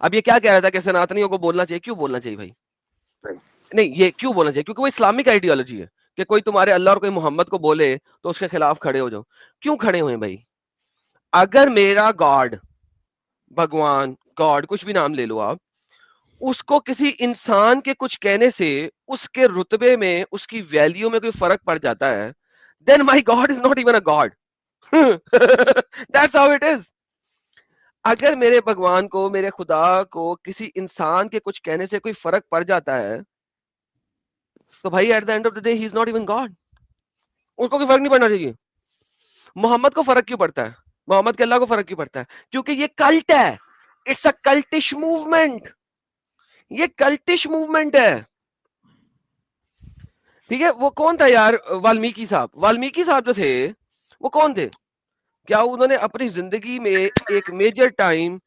अब ये क्या कह रहा था कि सनातनियों को बोलना चाहिए, क्यों बोलना चाहिए भाई? नहीं, ये क्यों बोलना चाहिए? क्योंकि वो इस्लामिक आइडियोलॉजी है कि कोई तुम्हारे अल्लाह और कोई मोहम्मद को बोले तो उसके खिलाफ खड़े हो जाओ। क्यों खड़े हुए भाई? अगर मेरा गॉड, भगवान, गॉड, कुछ भी नाम ले लो आप, उसको किसी इंसान के कुछ कहने से उसके रुतबे में, उसकी वैल्यू में कोई फर्क पड़ जाता है, then my god is not even a god. That's how it is. अगर मेरे भगवान को, मेरे खुदा को किसी इंसान के कुछ कहने से कोई फर्क पड़ जाता है, तो भाई at the end of the day he is not even God. उसको कोई फर्क नहीं पड़ना चाहिए। मोहम्मद को फर्क क्यों पड़ता है? मोहम्मद के अल्लाह को फर्क क्यों पड़ता है? क्योंकि ये कल्ट है। It's a cultish movement. ये कल्टिश मूवमेंट है। ठीक है, वो कौन था यार? वाल्मीकि साहब। वाल्मीकि साहब जो थे, वो कौन थे? क्या उन्होंने अपनी जिंदगी में एक मेजर टाइम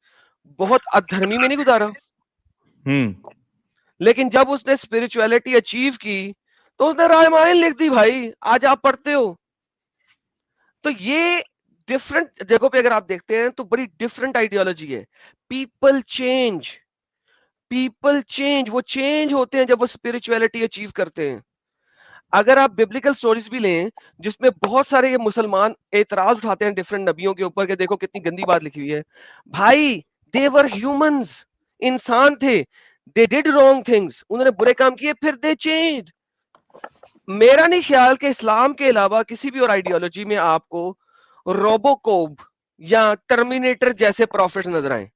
बहुत अधर्मी में नहीं गुजारा? लेकिन जब उसने स्पिरिचुअलिटी अचीव की तो उसने रामायण लिख दी भाई, आज आप पढ़ते हो। तो ये डिफरेंट जगहों पे अगर आप देखते हैं तो बड़ी डिफरेंट आइडियोलॉजी है। पीपल चेंज, पीपल चेंज, वो चेंज होते हैं जब वो स्पिरिचुअलिटी अचीव करते हैं। अगर आप बिब्लिकल स्टोरीज भी लें, जिसमें बहुत सारे ये मुसलमान एतराज उठाते हैं डिफरेंट नबियों के ऊपर कि देखो कितनी गंदी बात लिखी हुई है, भाई दे वर ह्यूमंस, इंसान थे। दे डिड रॉन्ग थिंग्स, उन्होंने बुरे काम किए, फिर दे चेंज। मेरा नहीं ख्याल कि इस्लाम के अलावा किसी भी और आइडियोलॉजी में आपको रोबोकोब या टर्मिनेटर जैसे प्रॉफिट नजर आए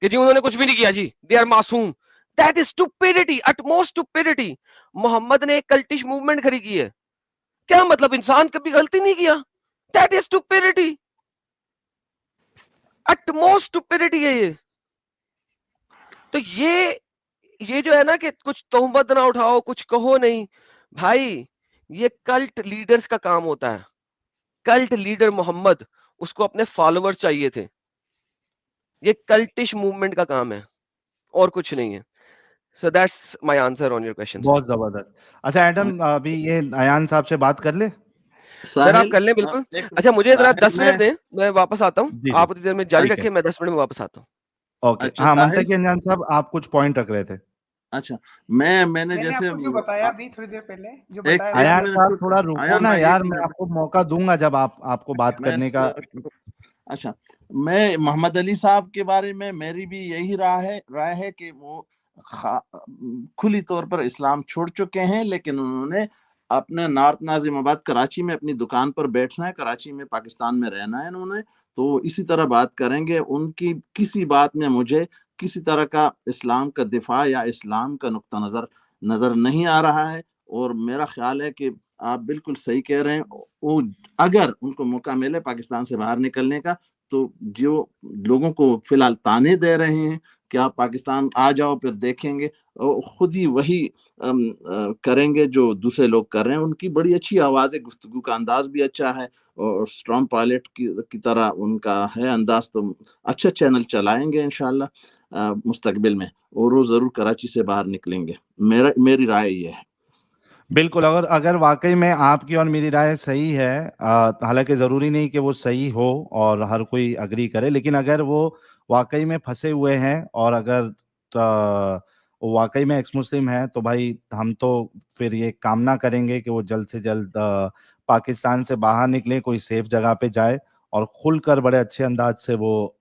कि जी उन्होंने कुछ भी नहीं किया जी, दे आर मासूम। That is stupidity, utmost stupidity. Mohammed ने एक कल्टिश मूवमेंट खड़ी की है, क्या मतलब? इंसान कभी गलती नहीं किया? That is stupidity, utmost stupidity है ये। तो ये जो है ना कि कुछ तोहमत ना उठाओ, कुछ कहो नहीं, भाई ये कल्ट लीडर्स का काम होता है। कल्ट लीडर मोहम्मद, उसको अपने फॉलोअर्स चाहिए थे। ये कल्टिश मूवमेंट का काम है और कुछ नहीं है। So that's my answer on your question sir. बहुत जबरदस्त। अच्छा एडम, अभी ये अयान साहब से बात कर ले। सर आप साहिल, कर लें बिल्कुल। एक अच्छा मुझे जरा साहिल 10 मिनट दें, मैं वापस आता हूँ। जी जी, आप उतनी देर में जारी ठीक है, रखिए, मैं 10 मिनट में वापस आता हूँ। ओके। अच्छा हाँ, साहिल, मंतकी अनजान साहब, आप कुछ पॉइंट रख रहे थे। अच्छा मैंने मैंने जैसे आपको जो बताया अभी थोड़ी देर पहले, जो एक बताया एक था, अयान मिनट साहब छूट, थोड़ा रुको आयान ना भाई यार, एक मैं मिनट, आपको मौका दूंगा जब आपको बात मैं करने का। अच्छा, मैं मोहम्मद अली साहब के बारे में मेरी भी यही राय है कि वो खुली तौर पर इस्लाम छोड़ चुके हैं, लेकिन उन्होंने अपने नॉर्थ नाजिमाबाद कराची में अपनी दुकान पर बैठना है, कराची में पाकिस्तान में रहना है उन्होंने, तो इसी तरह बात करेंगे। उनकी किसी बात में मुझे किसी तरह का इस्लाम का दिफा या इस्लाम का नुक्ता नज़र नज़र नहीं आ रहा है। और मेरा ख्याल है कि आप बिल्कुल सही कह रहे हैं, वो अगर उनको मौका मिले पाकिस्तान से बाहर निकलने का, तो जो लोगों को फिलहाल ताने दे रहे हैं कि आप पाकिस्तान आ जाओ फिर देखेंगे, और खुद ही वही करेंगे जो दूसरे लोग कर रहे हैं। उनकी बड़ी अच्छी आवाज़ है, गुफ्तगू का अंदाज भी अच्छा है, और स्ट्रॉन्ग पायलट की तरह उनका है अंदाज, तो अच्छा चैनल चलाएंगे इंशाल्लाह मुस्तकबिल में, और वो ज़रूर कराची से बाहर निकलेंगे। मेरी राय ये है। बिल्कुल, अगर अगर वाकई में आपकी और मेरी राय सही है, हालांकि ज़रूरी नहीं कि वो सही हो और हर कोई अग्री करे, लेकिन अगर वो वाकई में फंसे हुए हैं और अगर वो वाकई में एक्स मुस्लिम है, तो भाई हम तो फिर ये कामना करेंगे कि वो जल्द से जल्द पाकिस्तान से बाहर निकले, कोई सेफ जगह पे जाए और खुलकर बड़े अच्छे अंदाज से वो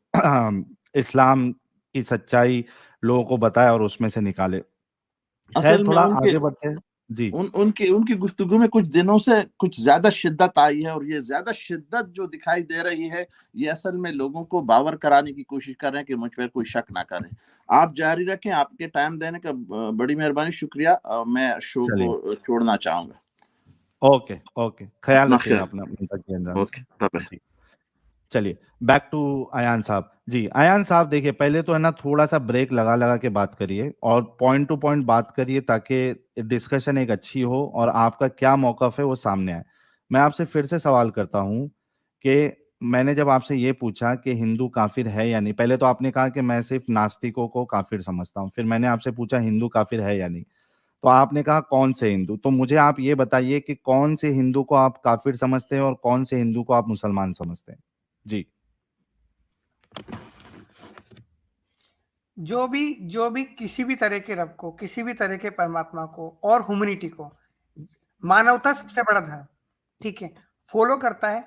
इस्लाम की सच्चाई लोगों को बताए और उसमें से निकाले। खैर, असल में थोड़ा उनके आगे बढ़ते हैं जी। उनकी गुफ्तगू में कुछ दिनों से कुछ ज्यादा शिद्दत आई है, और ये ज्यादा शिद्दत जो दिखाई दे रही है, ये असल में लोगों को बावर कराने की कोशिश कर रहे हैं कि मुझ पर कोई शक ना करें। आप जारी रखें, आपके टाइम देने का बड़ी मेहरबानी, शुक्रिया। मैं शो चलिए, को छोड़ना चाहूंगा। ओके ओके, ख्याल अपना रखिएगा ख्याल, अपना मुंतकी अनजान ओके, साहब बाय। जी। चलिए, बैक टू अयान साहब जी। अयान साहब देखिए, पहले तो है ना थोड़ा सा ब्रेक लगा लगा के बात करिए और पॉइंट टू पॉइंट बात करिए, ताकि डिस्कशन एक अच्छी हो और आपका क्या मौकफ है वो सामने आए। मैं आपसे फिर से सवाल करता हूँ कि मैंने जब आपसे ये पूछा कि हिंदू काफिर है या नहीं, पहले तो आपने कहा कि मैं सिर्फ नास्तिकों को काफिर समझता हूँ, फिर मैंने आपसे पूछा हिंदू काफिर है या नहीं, तो आपने कहा कौन से हिंदू। तो मुझे आप ये बताइए कि कौन से हिंदू को आप काफिर समझते हैं और कौन से हिंदू को आप मुसलमान समझते हैं जी। जो भी किसी भी तरह के रब को, किसी भी तरह के परमात्मा को और ह्यूमैनिटी को, मानवता सबसे बड़ा धर्म, ठीक है, फॉलो करता है,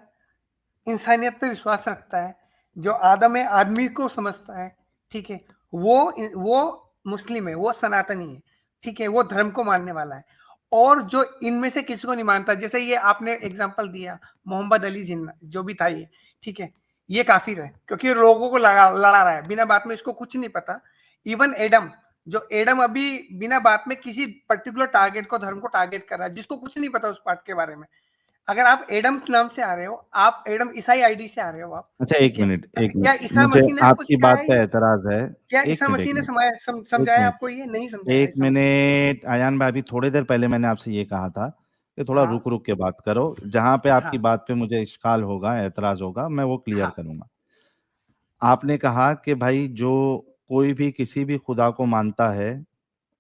इंसानियत पे विश्वास रखता है, जो आदम है आदमी को समझता है, ठीक है, वो मुस्लिम है, वो सनातनी है, ठीक है, वो धर्म को मानने वाला है। और जो इनमें से किसी को नहीं मानता, जैसे ये आपने एग्जांपल दिया मोहम्मद अली जिन्ना जो भी था ये, ठीक है, ये काफिर है क्योंकि लोगों को लड़ा रहा है बिना बात में, इसको कुछ नहीं पता। इवन एडम, जो एडम अभी बिना बात में किसी पर्टिकुलर टारगेट को, धर्म को टारगेट कर रहा है, जिसको कुछ नहीं पता उस पार्ट के बारे में। अगर आप एडम नाम से आ रहे हो, आप एडम ईसाई आईडी से आ रहे हो आप, अच्छा एक मिनट क्या ईसा मुझे मसीह ने आपको आपकी सिखाया बात पे ये? एतराज है। क्या एक ईसा मिनट मसीह एक ने मिनट समझाया मिनट आपको? ये नहीं समझाया एक ईसा मसीह ने। मिनट आयान भाई, अभी थोड़ी देर पहले मैंने आपसे ये कहा था कि थोड़ा हाँ रुक रुक के बात करो, जहां पे आपकी हाँ बात पे मुझे इश्काल होगा, एतराज होगा, मैं वो क्लियर हाँ करूंगा। आपने कहा कि भाई जो कोई भी किसी भी खुदा को मानता है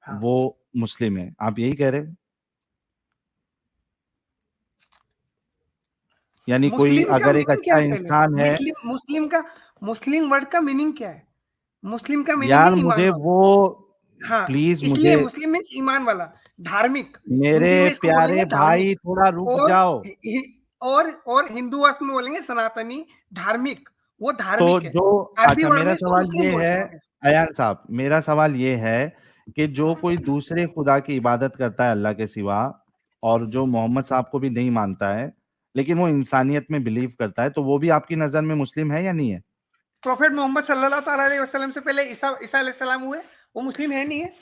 हाँ। वो मुस्लिम है, आप यही कह रहे हैं? यानी कोई मुस्लिम का अगर एक मीनिंग क्या अच्छा है पहले? इंसान है, मुस्लिम वर्ड का मीनिंग क्या है? मुस्लिम का मीनिंग है यार ईमान मुझे वाला। वो हाँ, प्लीज इसलिए मुझे, मुस्लिम मीन्स ईमान वाला, धार्मिक। मेरे हिंदी में इसको बोलेंगे प्यारे धार्मिक। भाई थोड़ा रुक और जाओ। और हिंदू अर्थ में बोलेंगे सनातनी, धार्मिक। वो तो धार्मिक है। जो, अरबी अच्छा वर्ड मेरा में इसको सवाल मुस्लिम ये है, बोलते हैं। अयान साहब मेरा सवाल ये है कि जो हाँ कोई दूसरे खुदा की इबादत करता है अल्लाह के सिवा, और जो मोहम्मद साहब को भी नहीं मानता है लेकिन वो इंसानियत में बिलीव करता है, तो वो भी आपकी नजर में मुस्लिम है या नहीं है? प्रोफेट मोहम्मद सल्लल्लाहु अलैहि वसल्लम से पहले ईसा अलैहिस्सलाम हुए, वो मुस्लिम है नहीं है?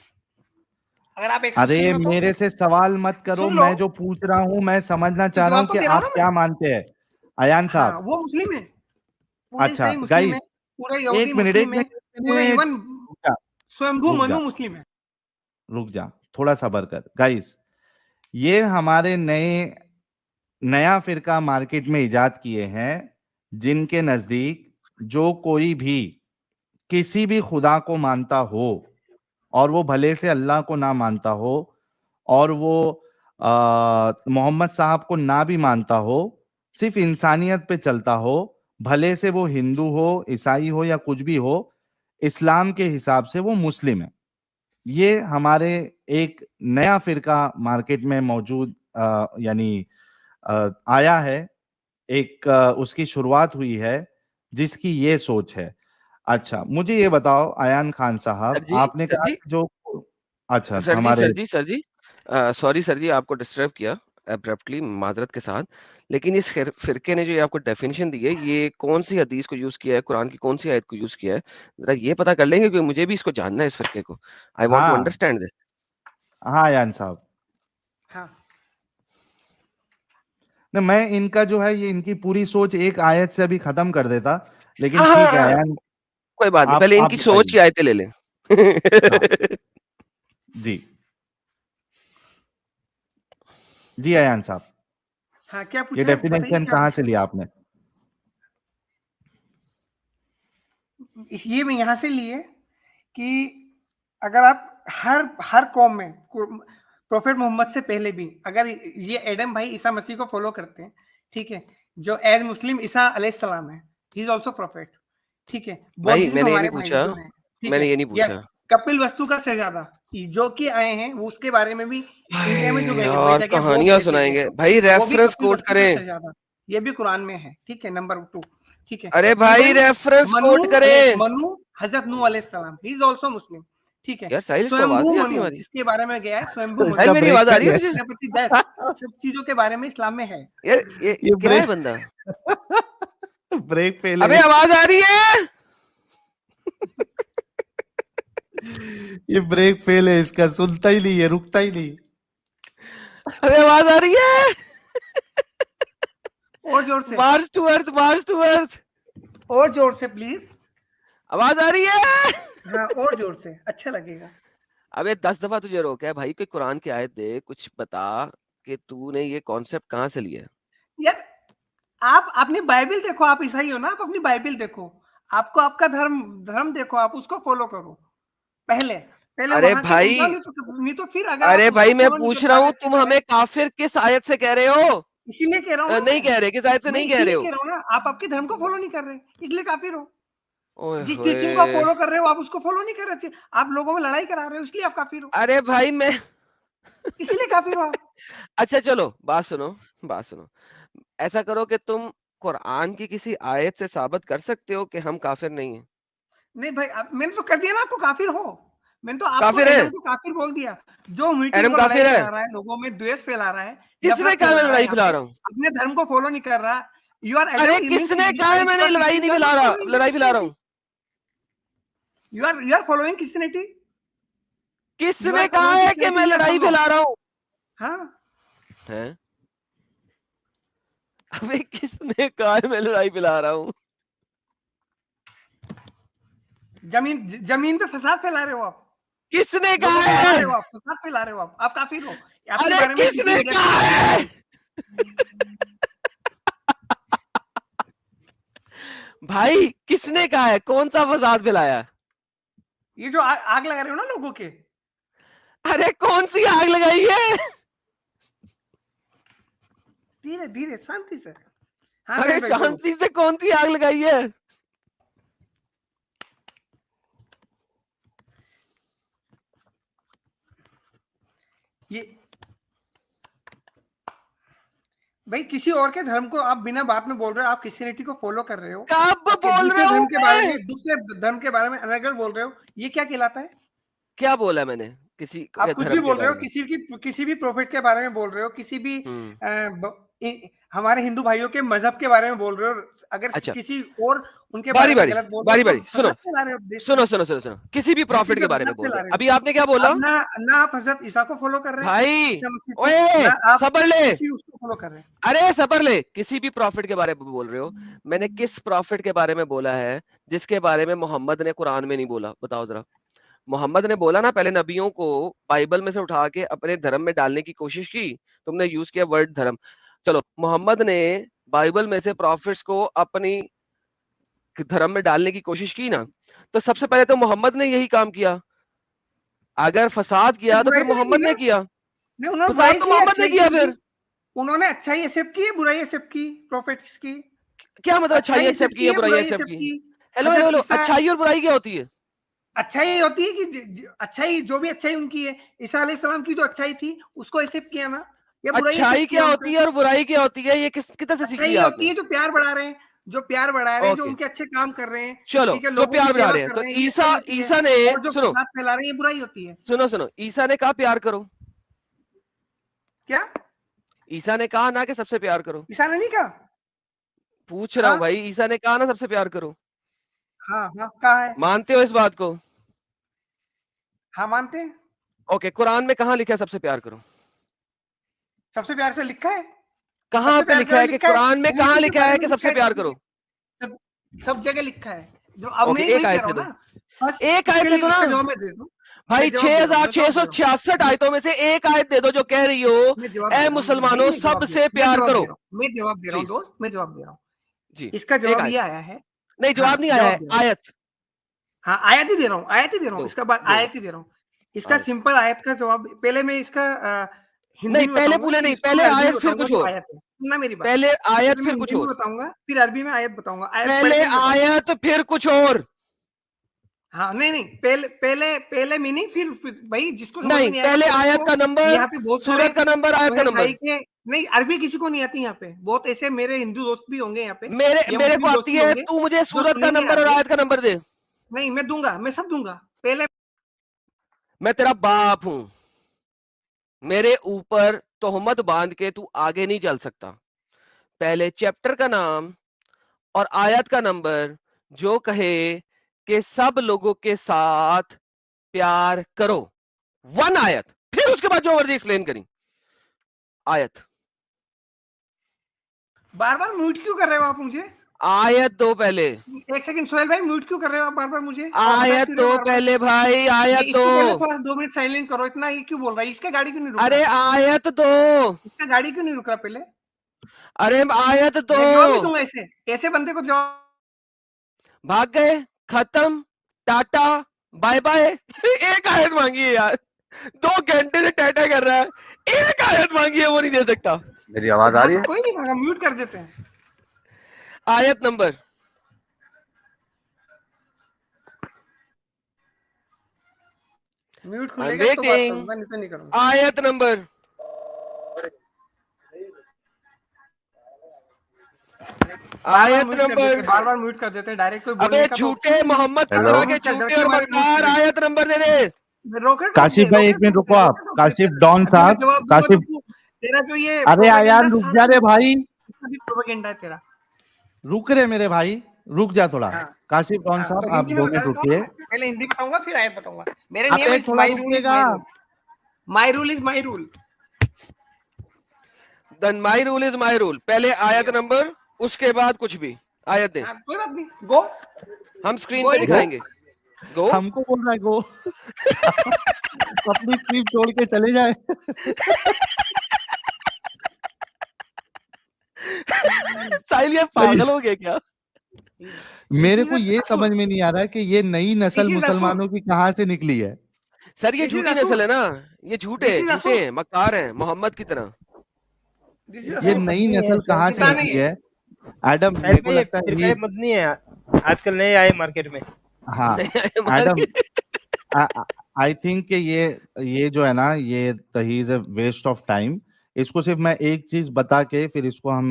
अगर आप अरे 180 में तो मेरे से सवाल मत करो, सुन लो, मैं जो पूछ रहा हूं मैं समझना तो चाह रहा हूं जवाब तो कि दे रहा हूँ आप ना मैं। क्या मानते हैं अयान हाँ, साहब। वो मुस्लिम है, पूरे अच्छा ईसाई मुस्लिम है, गाइस, पूरे यहूदी एक मिनट एक मुस्लिम है, मिनट एक पूरे मिनट, इवन रुक जा स्वयंभू रुक जा मनु मुस्लिम है। रुक जा, थोड़ा सब्र कर गाइस। ये हमारे नया फिरका मार्केट में इजाद किए हैं, जिनके नजदीक जो कोई भी किसी भी खुदा को मानता हो, और वो भले से अल्लाह को ना मानता हो, और वो मोहम्मद साहब को ना भी मानता हो, सिर्फ इंसानियत पे चलता हो, भले से वो हिंदू हो, ईसाई हो या कुछ भी हो, इस्लाम के हिसाब से वो मुस्लिम है। ये हमारे एक नया फिरका मार्केट में मौजूद यानी आया है, एक उसकी शुरुआत हुई है, जिसकी ये सोच है। अच्छा मुझे ये बताओ अयान खान सर साहब, जी, आपने सर कहा जी, कि जो, अच्छा सर जी, हमारे, सर जी, सॉरी सर जी, आपको डिस्टर्ब किया एब्रप्टली, माजरत के साथ। लेकिन इस फिरके ने जो ये आपको डेफिनेशन दी है, ये कौन सी हदीस को यूज किया है, कुरान की कौन सी आयत को यूज किया है, जरा ये पता कर लेंगे, क्योंकि मुझे भी इसको जानना है, इस फिरके को। आई वांट टू हाँ अंडरस्टैंड दिस। हाँ अयान साहब, हाँ न मैं इनका जो है ये इनकी पूरी सोच एक आयत से अभी खत्म कर देता, लेकिन हाँ, हाँ, ठीक है हाँ, अयान, कोई बात नहीं, पहले आप इनकी सोच बताइए। की आयतें ले लें। हाँ जी, जी अयान साहब, हाँ, क्या ये पूछा है? बताइए डेफिनेशन क्या कहाँ पूछा से लिया आपने? ये मैं यहाँ से लिए कि अगर आप हर कौम में प्रोफेट मोहम्मद से पहले भी अगर ये एडम भाई ईसा मसीह को फॉलो करते हैं, ठीक है, जो एज मुस्लिम ईसा अलैहिस्सलाम है, ही इज आल्सो प्रोफेट, ठीक है, भाई बौद्धिज्म मैंने ये नहीं हमारे भाई पूछा, जो हैं, ठीक मैंने है, ये नहीं यस, पूछा। कपिल वस्तु का शहजादा जो कि आए हैं, वो उसके बारे में भी इंडिया में जो भाई यार भेजा गया बोध कहानियां भेजे गए, सुनाएंगे भाई, वो भी रेफरेंस कपिल कोट वस्तु का करें। शहजादा, ये भी कुरान में है, ठीक है, नंबर 2, ठीक है, अरे भाई इवन रेफरेंस कोट करें। मनु हजरत नूह अलैहिस्सलाम, ही इज आल्सो मुस्लिम, ठीक है, यार साहिल, इसको आवाज स्वयंभू नहीं आती मनु हमारी? जिसके बारे में गया है, स्वयंभू साहिल इसका मनु मेरी ब्रेक आवाज आ रही फेल है है। तुझे? प्रजापति दैट्स सब चीजों के बारे में इस्लाम में है। यार ये ये क्या है ब्रेक बंदा? ब्रेक फेल है अबे आवाज आ रही है? ये ब्रेक फेल है इसका, सुनता ही नहीं है, रुकता ही नहीं। अबे आवाज आ रही है? और जोर से, March to earth, March to earth, और जोर से प्लीज। आवाज आ रही है? हाँ, और जोर से, अच्छा लगेगा। अबे 10 दफा तुझे रोका है भाई, कोई कुरान की आयत दे, कुछ बता कि तूने ये कॉन्सेप्ट कहाँ से लिया है। यार आप अपनी बाइबल देखो, आप ईसाई हो ना, आप अपनी बाइबल देखो, आपको आपका धर्म देखो, आप उसको फॉलो करो पहले पहले अरे वहां के भाई, समझाओ, नहीं तो फिर अगर आप अरे उसको भाई मैं फॉलो नहीं कर पूछ रहा पा हूँ, रहे अच्छी तुम तरह, हमें काफिर किस आयत से कह रहे हो? इसीलिए कह रहा हूँ ना नहीं कह रहे, किस आयत से मैं नहीं कह रहे इसीलिए हो? कह रहा हूँ ना, आप आपके धर्म को फॉलो नहीं कर रहे, इसलिए काफिर हो। ओए जिस टीचिंग को आप होए। फॉलो कर रहे हो आप उसको फॉलो नहीं कर रहे थे, आप लोगों में लड़ाई करा रहे हो इसलिए आप काफिर हो, अरे भाई मैं इसलिए काफिर हो आप। अच्छा चलो बात सुनो, बात सुनो। ऐसा करो कि तुम कुरान की किसी आयत से साबित कर सकते हो कि हम काफिर नहीं है। नहीं भाई मैंने तो कर दिया ना आपको काफिर हो, मैंने तो आपको काफिर है? एडम को काफिर बोल दिया, जो मीटिंग एडम को लड़ाई काफिर है? करा रहा है, लोगों में द्वेष फैला रहा है, किसने नफरत कहा मैं फैला रहा है, लड़ाई यहाँ फैला पे रहा हूँ? अपने धर्म को फॉलो नहीं कर रहा। यू आर अरे एडम मींस किसने कहा है मैंने लड़ाई नहीं फैला रहा, लड़ाई फैला रहा हूँ? You are following Christianity, you किसने आर कहा फॉलोइंग है कि मैं क्रिश्चियनिटी, यस और लड़ाई नो? फैला रहा हूँ? हाँ, हैं? अबे किसने कहा है मैं लड़ाई फैला रहा हूँ? जमीन पे फसाद फैला रहे हो आप, किसने लोगों कहा को मार है? रहे हो आप, फसाद फैला रहे हो आप काफिर हो। आपके अरे बारे में किसी किसने मीडिया कहा है? भाई किसने कहा है? कौन सा फसाद फैलाया? ये जो आग लगा रहे हो ना लोगों के, अरे कौन सी आग लगाई है? धीरे धीरे शांति से। हाँ अरे सही भाई बोलो। शांति से कौन सी आग लगाई है? ये भाई किसी और के धर्म को आप बिना बात में बोल रहे हो, आप क्रिश्चियनिटी को फॉलो कर रहे हो, कब आपके बोल दूसरे रहा हूँ धर्म के बारे मैं? में, दूसरे धर्म के बारे में अनर्गल बोल रहे हो, ये क्या कहलाता है? क्या बोला मैंने किसी आप के कुछ भी धर्म के बोल रहे बारे हो, में? किसी भी प्रोफेट के बारे में बोल रहे हो, किसी भी हम्म। हमारे हिंदू भाइयों के मजहब के बारे में बोल रहे हो, अगर अच्छा किसी और उनके बारी बारे में बारी गलत बोल रहे बारी हो बारी तो सुनो फसाद फैला रहे हो देश में, सुनो सुनो सुनो सुनो किसी भी धरती प्रॉफिट पे के बारे फसाद में बोल फैला रहे रहे हो। हो। अभी आपने क्या बोला? अब ना आप हजरत ईसा को फॉलो कर रहे हैं, भाई ईसा मसीह को, ओए ना आप सबर ले, किसी उसको फॉलो कर रहे हैं। अरे सबर ले, किसी भी प्रॉफिट के बारे में बोल रहे हो। मैंने किस प्रॉफिट के बारे में बोला है जिसके बारे में मोहम्मद ने कुरान में नहीं बोला? बताओ जरा। मोहम्मद ने बोला ना पहले नबियों को बाइबल में से उठा के अपने धर्म में डालने की कोशिश की, तुमने यूज किया वर्ड धर्म। चलो मोहम्मद ने बाइबल में से प्रॉफिट्स को अपनी धर्म में डालने की कोशिश की ना, तो सबसे पहले तो मोहम्मद ने यही काम किया। अगर फसाद किया तो बुराई फिर तो नहीं की मोहम्मद ना, ने किया। नहीं उन्होंने फसाद बुराई तो की, मोहम्मद ने अच्छाई किया। की फिर उन्होंने अच्छाई एक्सेप्ट की है, बुराई एक्सेप्ट की, प्रॉफिट्स की, क्या मतलब अच्छाई अच्छाई एक्सेप्ट एक्सेप्ट की की है, है, बुराई बुराई एक्सेप्ट एक्सेप्ट की? की। हेलो हेलो हजरत हेलो, ईसा, अच्छाई और बुराई क्या होती है? अच्छाई होती है कि अच्छाई जो भी अच्छाई उनकी है, ईसा अलैहि सलाम की जो अच्छाई थी उसको एक्सेप्ट किया ना, या बुराई अच्छाई एक्सेप्ट किया क्या उनका? होती है और बुराई क्या होती है? ये किधर से सीखी अच्छाई है ये होती आपने? है जो प्यार बढ़ा रहे हैं, जो प्यार बढ़ा रहे हैं, जो ओके उनके अच्छे काम कर रहे हैं, चलो, ठीक है, जो लोगों की प्यार बढ़ा सेवा रहे हैं कर तो रहे हैं, ये ईसा अच्छाई होती है। ईसा ने और जो सुनो फसाद फैला रहे हैं ये बुराई होती है। सुनो सुनो, ईसा ने कहा प्यार करो। क्या ईसा ने कहा ना कि सबसे प्यार करो। ईसा ने नहीं कहा? पूछ रहा हाँ हूं भाई, ईसा ने कहा ना सबसे प्यार करो। हाँ हाँ कहा है, मानते हो इस बात को? हाँ मानते हैं। ओके, कुरान में कहां लिखा है सबसे प्यार करो? सबसे प्यार से लिखा है, कहां सबसे पे प्यार लिखा करो है कि लिखा है, कुरान में कहां ह्यूमैनिटी के लिखा बारे है में कि लिखा सबसे है, प्यार करो? सब सब जगह लिखा है। जो अब ओके मैं एक वही कह आयत रहा दे हूँ दो ना, बस एक आयत इसके दे लिए दो ना इसका जवाब मैं दे दूं। भाई। मैं जवाब दे रहा हूँ, मैं जवाब दे रहा हूँ, 6666 आयतों में से एक आयत दे दो जो कह रही हो मैं जवाब ए दे रहा हूँ भाई, मुसलमानों मैं जवाब दे रहा सबसे हूँ, मैं प्यार जवाब करो। दे रहा हूँ, मैं जवाब दे रहा हूँ प्लीज दोस्त, मैं जवाब दे रहा हूँ। जी, इसका एक जवाब आयत ये आया है। नहीं, जवाब हाँ नहीं आया जवाब है, दे रहा हूँ, आयत हाँ आयत ही दे रहा हूँ, आयत ही दे रहा हूँ, दो इसका बाद दो आयत ही दे रहा हूँ। इसका आयत सिंपल आयत का जवाब पहले मैं इसका हिंदी नहीं, में पहले बताऊंगा, पूरे फिर नहीं, इसको पहले मैं अरबी में आयत फिर बताऊंगा कुछ जो और। आयत है। सुनना मेरी बात, पहले आयत पहले मैं फिर कुछ हिंदी में और। बताऊंगा, फिर अरबी में आयत बताऊंगा, आयत पढ़ पहले के ही बताऊंगा। आयत फिर कुछ और। हाँ नहीं नहीं, पहले पहले पहले मीनिंग, फिर भाई जिसको समझ में नहीं, नहीं आएगा पहले फिर आयत उसको, का नंबर, यहाँ पे बहुत सारे सूरत का नंबर, आयत का बहन भाई नंबर। के, नहीं अरबी किसी को नहीं आती, यहाँ पे बहुत ऐसे मेरे हिंदू दोस्त भी होंगे यहाँ पे, मेरे या मेरे को मुस्लिम दोस्त आती भी है, होंगे तू मुझे जो सूरत का सुनेंगे नंबर और आगे। आयत का नंबर दे। नहीं मैं दूंगा, मैं सब दूंगा। पहले मैं तेरा बाप हूं, मेरे ऊपर तोहमत बांध के तू आगे नहीं चल सकता। पहले चैप्टर का नाम और आयत का नंबर जो कहे कि सब लोगों के साथ प्यार करो, वन आयत, फिर उसके बाद जो मर्जी एक्सप्लेन करी। आयत बार बार म्यूट क्यों कर रहे हो आप मुझे? आयत दो पहले, एक सेकंड सोहेल भाई, म्यूट क्यों कर रहे हो आप बार बार मुझे, और हटा आयत क्यों रहे दो हो बार बार? पहले भाई, ये आयत दो। इसको पहले थोड़ा 2 मिनट साइलेंट करो, इतना ये क्यों बोल रहा है? इसका गाड़ी क्यों नहीं रुक अरे रहा? आयत दो, इसका गाड़ी क्यों नहीं रुक रहा पहले? अरे आयत दो। मैं जवाब नहीं दूंगा, ऐसे ऐसे बंदे को जवाब। भाग गए, खत्म, टाटा, बाय बाय। एक आयत मांगी है यार, 2 घंटे से टाटा कर रहा है, एक आयत मांगी है वो नहीं दे सकता। मेरी आवाज आ रही है? कोई नहीं भागा, म्यूट कर देते हैं। आयत नंबर म्यूट I'm खुलेगा तो बात waiting. करूंगा, नहीं तो नहीं करूंगा। आयत नंबर, आयत नंबर। बार बार म्यूट कर देते हैं, डायरेक्ट कोई अबे बोलने का तो झूठे मोहम्मद की हेलो। तरह के झूठे और मक्कार, आयत नंबर दे दे। काशिफ भाई एक मिनट रुको आप। काशिफ डॉन साहब, काशिफ, तेरा जो ये अरे आयान रुक जा रे भाई, प्रोपेगेंडा है तेरा। रुक रे मेरे भाई, रुक जा थोड़ा। हाँ। काशिफ डॉन हाँ, साहब तो आप हिंदी में 2 बता मिनट देता हूँ रुकिए। ना, पहले हिंदी बताऊंगा फिर आयत बताऊंगा। मेरे नियम अबे इज थोड़ा माय रूल इज रुकेगा। My rule is my rule. Then my rule is my rule. पहले आयत नंबर, उसके बाद कुछ भी। आयत दे, हाँ, कोई बात नहीं, गो। हम स्क्रीन गो पे इट दिखाएंगे। गो। हमको बोल रहा है गो। अपनी स्क्रिप्ट छोड़ के चले जाए। साहिल ये पागल हो गया क्या? मेरे को ये समझ में नहीं आ रहा है कि ये नई नस्ल This is मुसलमानों की कहाँ से निकली है। सर ये This is झूठी Rasul. नस्ल है ना, ये झूठे This is झूठे Rasul. हैं, मक्कार हैं मोहम्मद की तरह। ये नई नस्ल कहाँ से पाकिस्तानी निकली है? एडम साहिल मेरे को भाई, लगता है फिरका ये, मदनी है आजकल नए आए मार्केट में। हाँ एडम, आई थिंक कि ये जो है ना, ये ही is a waste of time. इसको सिर्फ मैं एक चीज बता के फिर इसको हम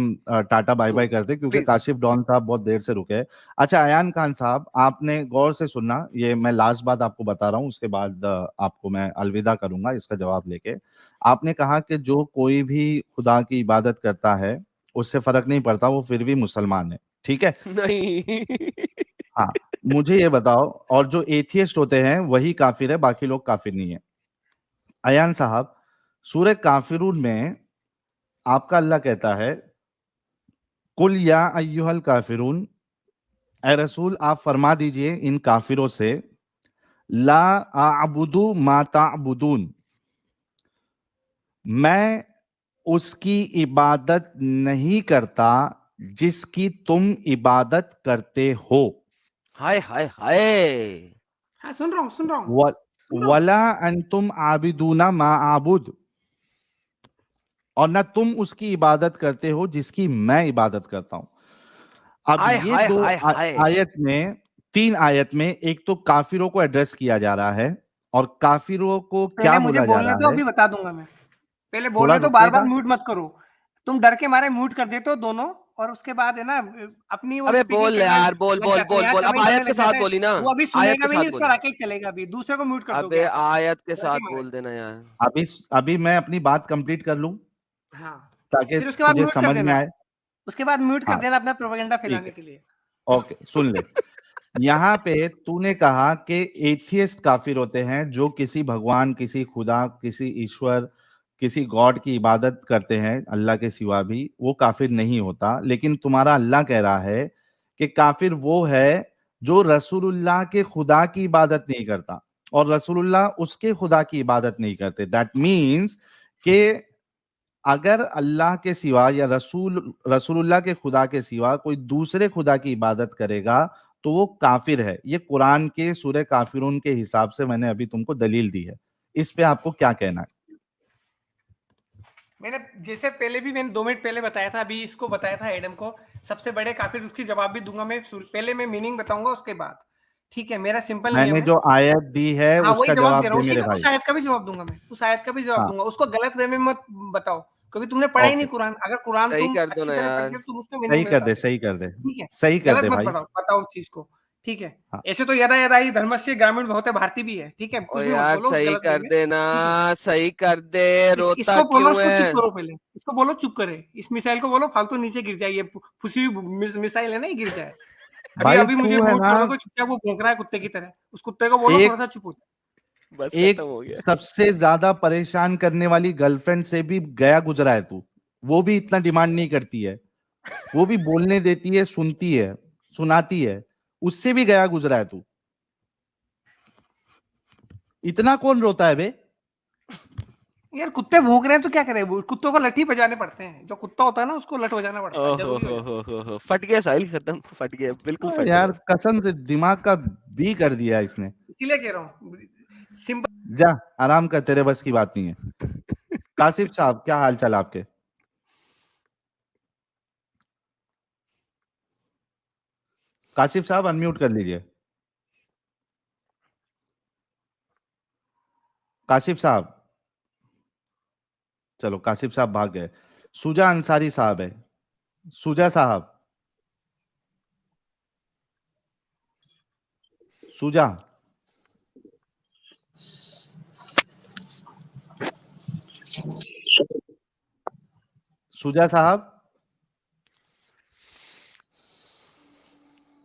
टाटा बाय बाय करते, क्योंकि Please. काशिफ डॉन साहब बहुत देर से रुके हैं। अच्छा अयान खान साहब, आपने गौर से सुनना, ये मैं लास्ट बात आपको बता रहा हूँ, उसके बाद आपको मैं अलविदा करूंगा इसका जवाब लेके। आपने कहा कि जो कोई भी खुदा की इबादत करता है उससे फर्क नहीं पड़ता, वो फिर भी मुसलमान है, ठीक है? नहीं। हाँ, मुझे ये बताओ, और जो एथियस्ट होते हैं वही काफिर है, बाकी लोग काफिर नहीं है। अयान साहब, सूरह काफिरून में आपका अल्लाह कहता है, कुल या अय्युहल काफिरून, ए रसूल आप फरमा दीजिए इन काफिरों से, ला आबुदु मा ताबुदून, मैं उसकी इबादत नहीं करता जिसकी तुम इबादत करते हो। हाय हाय हाय। हाँ, सुन रहा हूँ। वला अंतुम आबिदूना मा आबुद, और ना तुम उसकी इबादत करते हो जिसकी मैं इबादत करता हूं। अब हाय ये हाय 2 हाय हाय। आयत में, 3 आयत में, एक तो काफिरों को एड्रेस किया जा रहा है, और काफिरों को क्या पहले मुझे बोला जा बोलने रहा दो, है। अभी बता दूंगा मैं। पहले थोड़ा बोलने दो, बार बार रुकेगा? म्यूट मत करो। तुम डर के मारे म्यूट कर देते हो दोनों, और उसके बाद है ना अपनी वो अबे स्पीकिंग बोल करने यार, बोल लग बोल जाते हैं, बोल यहाँ बोल। अब कमिंग करने आयत के लग साथ जाते हैं। बोली ना, वो अभी आयत सुनेगा के भी नहीं, साथ उसका बोली। राकेट चलेगा अभी, दूसरे को म्यूट कर दोगे अबे आप। आयत के डर साथ के मारे। बोल देना यार। अभी मैं अपनी बात कंप्लीट कर लूं हाँ, ताकि फिर उसके बाद तुझे म्यूट कर समझ में देना। आए। उसके बाद म्यूट कर हाँ देना अपना प्रोपेगेंडा ठीक फैलाने है, के लिए। ओके सुन ले। यहाँ पे तूने कहा कि एथियस्ट काफिर होते हैं, जो किसी भगवान, किसी खुदा, किसी ईश्वर, किसी गॉड की इबादत करते हैं अल्लाह के सिवा भी, वो काफिर नहीं होता। लेकिन तुम्हारा अल्लाह कह रहा है कि काफिर वो है जो रसूलुल्लाह के खुदा की इबादत नहीं करता, और रसूलुल्लाह उसके खुदा की इबादत नहीं करते। दैट मीन्स कि अगर अल्लाह के सिवा या रसूलुल्लाह के खुदा के सिवा कोई दूसरे खुदा की इबादत करेगा तो वो काफिर है। ये कुरान के सूरह काफिरून के हिसाब से मैंने अभी तुमको दलील दी है। इस पे आपको क्या कहना है? मैंने जैसे पहले भी मैंने 2 मिनट पहले बताया था, अभी इसको बताया था एडम को, सबसे बड़े काफिर, उसकी जवाब भी दूंगा मैं। पहले मैं मीनिंग बताऊंगा उसके बाद, ठीक है? मेरा सिंपल नियम मैंने है। जो आयत दी है हाँ, वही उसका जवाब दे जवाब रहा दे हूँ, मेरे भाई। उस आयत का भी जवाब दूंगा मैं, उस आयत का भी जवाब हाँ दूंगा। उसको गलत वे में मत बताओ, क्योंकि तुमने पढ़ा ही नहीं ओके, कुरान। अगर कुरान सही तुम कर दो अच्छी ना तरह यार। पढ़ते तुम उसका सही मीनिंग कर दे, बताते। सही कर दे, ठीक है, सही कर गलत दे मत भाई। बताओ उस चीज को, ठीक है? हाँ ऐसे तो यदा यदा ही धर्मस्य ग्रामीण बहुत है, भारती भी है, ठीक है? ओ कुछ भी मत यार बोलो उस सही गलत वे कर में, देना, ठीक है? सही कर दे, रोता इसको बोलो, क्यों उसको चुप है? करो पहले, इसको बोलो चुप करे। इस मिसाइल को बोलो फालतू नीचे गिर जाए, ये फुसी हुई मिसाइल है ना, ये गिर जाए। अभी भाई अभी मुझे तू है म्यूट ना, कर दो, कोई चुपचाप वो भौंक रहा है कुत्ते की तरह, उस कुत्ते को बोलो थोड़ा एक सा चुप हो जाए। बस एक खत्म हो गया। सबसे ज्यादा परेशान करने वाली गर्लफ्रेंड से भी गया गुजरा है तू। वो भी इतना डिमांड नहीं करती है, वो भी बोलने देती है, सुनती है, सुनाती है, उससे भी गया गुजरा है तू। इतना कौन रोता है बे? यार कुत्ते भौंक रहे हैं तो क्या करें? वो कुत्तों को लठी बजाने पड़ते हैं, जो कुत्ता होता है ना उसको लठ बजाना पड़ता है, जरूरी हो जाता है। हो, फट गया साहिल, खत्म, फट गया, बिल्कुल फट यार गया। कसम से दिमाग का बी कर दिया इसने। इसीलिए कह रहा हूँ, सिंपल। जा आराम कर, तेरे बस की बात नहीं है। कासिफ साहब क्या हाल चाल आपके? काशिफ साहब अनम्यूट कर लीजिए। काशिफ साहब, चलो काशिफ साहब भाग गए। सुजा अंसारी साहब है। सुजा साहब, सुजा, सुजा साहब,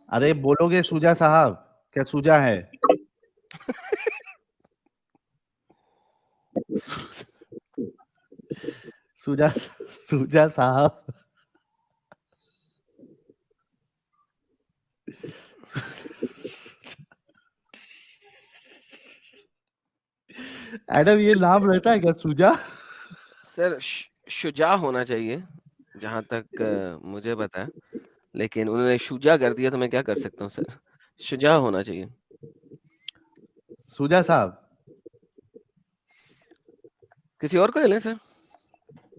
अरे बोलोगे सुजा साहब? क्या सुजा है? सुजा, सुजा साहब, एडम ये नाम रहता है क्या सुजा? सर शुजा होना चाहिए जहां तक मुझे पता है, लेकिन उन्होंने शुजा कर दिया तो मैं क्या कर सकता हूँ सर। शुजा होना चाहिए। सुजा साहब, किसी और को ले लें सर।